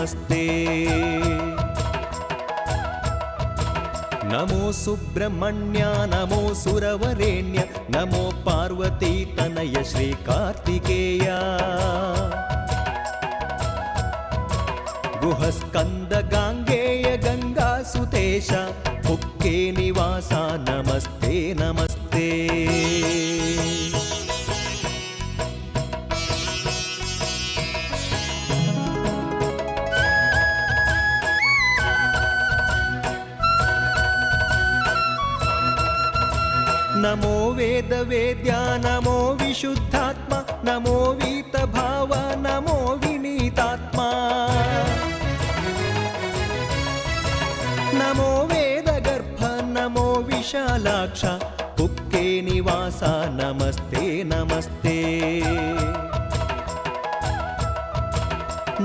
नमस्ते नमो सुब्रह्मण्य नमो सुरवरेण्य नमो पार्वती तनय श्री कार्तिकेय गुहस्कंद गांगेय गंगासुतेश मुक्के निवासा नमस्ते नमस्ते नमो वेद वेद्या नमो विशुद्धात्मा नमो वीतभाव नमो विनीतात्मा नमो वेदगर्भ नमो विशालाक्ष कुक्के निवासा नमस्ते नमस्ते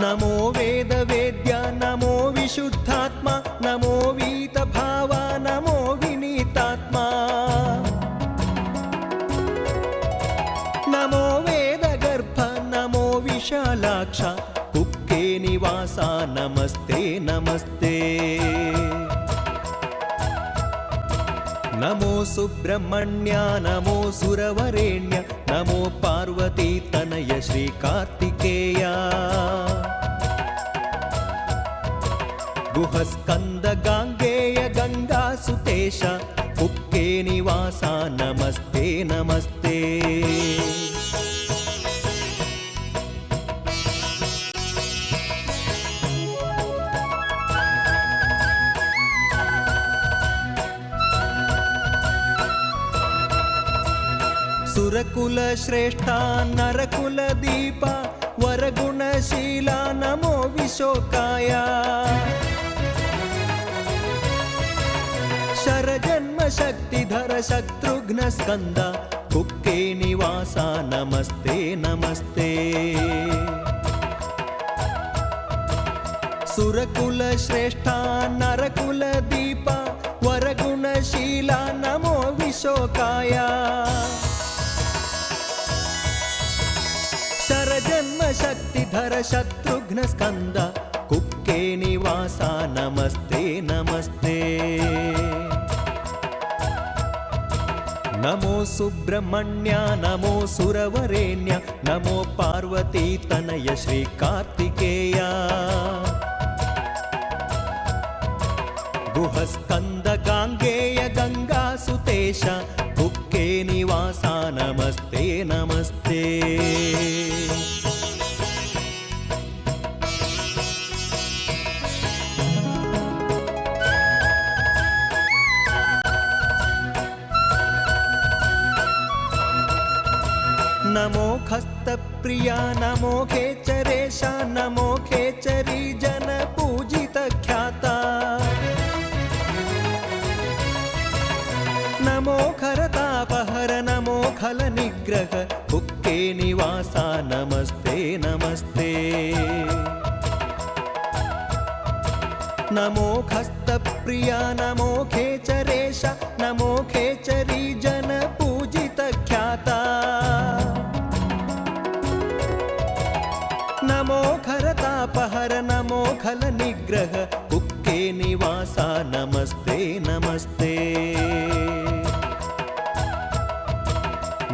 नमो वेद वेद्या नमो विशुद्धात्मा नमो वीतभाव नमो विनीतात्मा नमो वेदगर्भ नमो विशालाक्ष कुक्के निवासा नमस्ते नमस्ते नमो सुब्रह्मण्य नमो सुरवरेण्य नमो पार्वती तनय श्री कार्तिकेय गुहस्कंद गांगेय गंगासुतेश कुक्के निवासा नमस्ते नमस्ते सुरकुल श्रेष्ठा नरकुल दीपा वरगुणशीला नमो विशोकाय शरजन्म शक्तिधर शत्रुघ्न स्कंद कुक्के निवासा नमस्ते नमस्ते सुरकुल श्रेष्ठा नरकुल दीपा वरगुणशीला नमो विशोकाय शरजन्म शक्तिधर शत्रुघ्न स्कंद कुक्के निवासा नमस्ते नमस्ते नमो सुब्रह्मण्य नमो सुरवरेण्य नमो पार्वती तनय श्री कार्तिकेय गुहस्कंद गांगेय गंगासुतेश कुक्के निवासा नमस्ते नमस्ते नमो खस्तप्रिया नमो खेचरेश नमो खेचरी जन पूजित ख्याता नमो खरतापहर नमो खल निग्रह कुक्के निवासा नमस्ते नमस्ते नमो खस्तप्रिया नमो खेचरेश नमो खेचरी जन पूजित ख्याता नमो खरतापहर नमो खल निग्रह कुक्के निवासा नमस्ते नमस्ते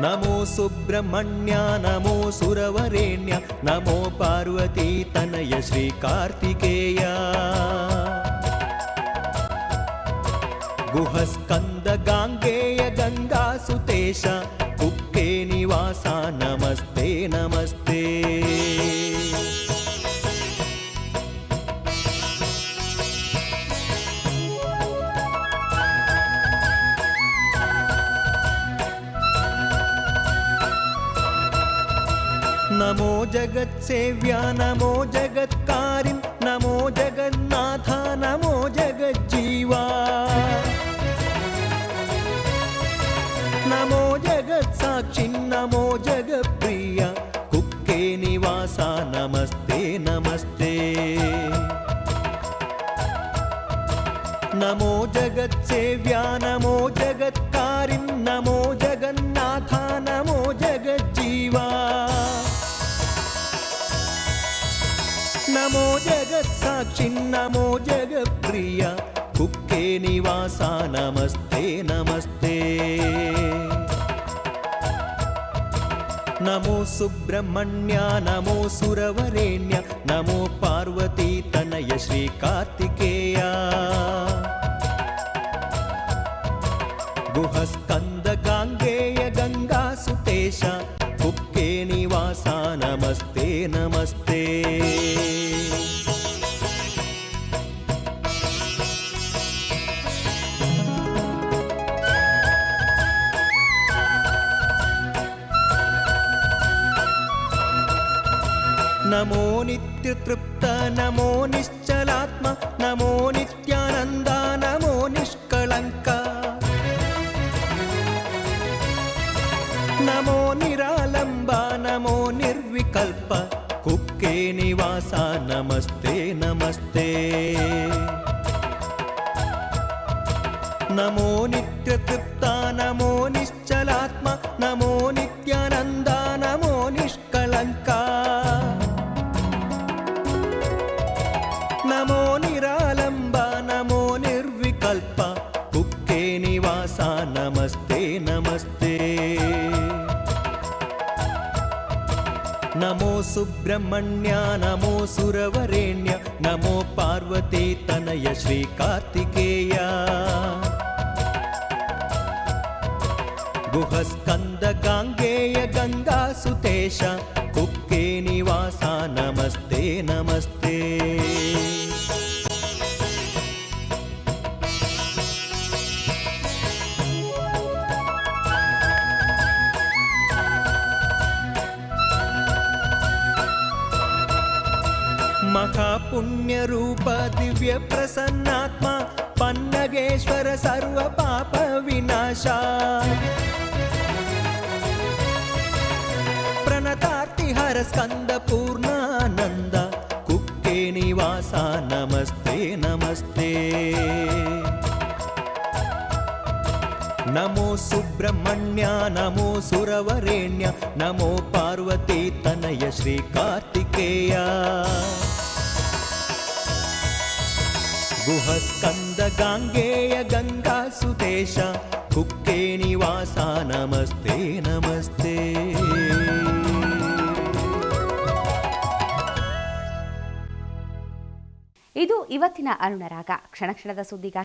नमो सुब्रह्मण्य नमो सुरवरेण्य नमो पार्वती तनय श्री कार्तिकेय गुहस्कंद गांगेय गंगासुतेश कुक्के निवासा नमस्ते नमस्ते नमो जगत्सेव्या नमो जगत्कारिन् नमो जगन्नाथ नमो जगज्जीवा नमो जगत्साक्षी नमो जगप्रिया कुक्के निवासा नमस्ते नमस्ते नमो जगत्सेव्या नमो जगत्कारिन् नमो जगन्नाथ नमो जगज्जीवा नमो जगत् साक्षी नमो जगप्रिय कुक्के निवासा नमस्ते नमस्ते नमो सुब्रह्मण्य नमो सुरवरेण्य नमो पार्वती तनय श्री कार्तिकेय गुहस्कंद गांगेय गंगा सुतेश कुक्के निवासा नमस्ते नमस्ते नमो नित्यतृप्त नमो निश्चलात्मा नमो नित्यानंद नमो निष्कलंक नमो निरालंब नमो निर्विकल्प कुक्के निवासा नमस्ते नमस्ते नमो नित्यतृप्त नमो निश्चलात्मा नमो नित्यानंद नमो निष्कलंक नमो निरालंब नमो निर्विकल्प कुक्के निवासा नमस्ते नमस्ते नमो सुब्रह्मण्य नमो सुरवरेण्य नमो पार्वती तनय श्री कार्तिकेय गुहस्कंद गांगेय गंगा सुतेश कुक्के निवासा नमस्ते नमस्ते महापुण्य रूप दिव्य प्रसन्नात्मा पन्नगेश्वर सर्व पाप विनाशा प्रणतार्तिहर स्कंद पूर्णानंद कुक्के निवासा नमस्ते नमस्ते नमो सुब्रह्मण्य नमो सुरवरेण्य नमो पार्वती तनय श्री कार्तिकेय गुहस्कंद गांगेय गंगा सुतेश कुक्के निवासा नमस्ते नमस्ते ಇದು ಇವತ್ತಿನ ಅರುಣರಾಗ ಕ್ಷಣ ಕ್ಷಣದ ಸುದ್ದಿಗಾಗಿ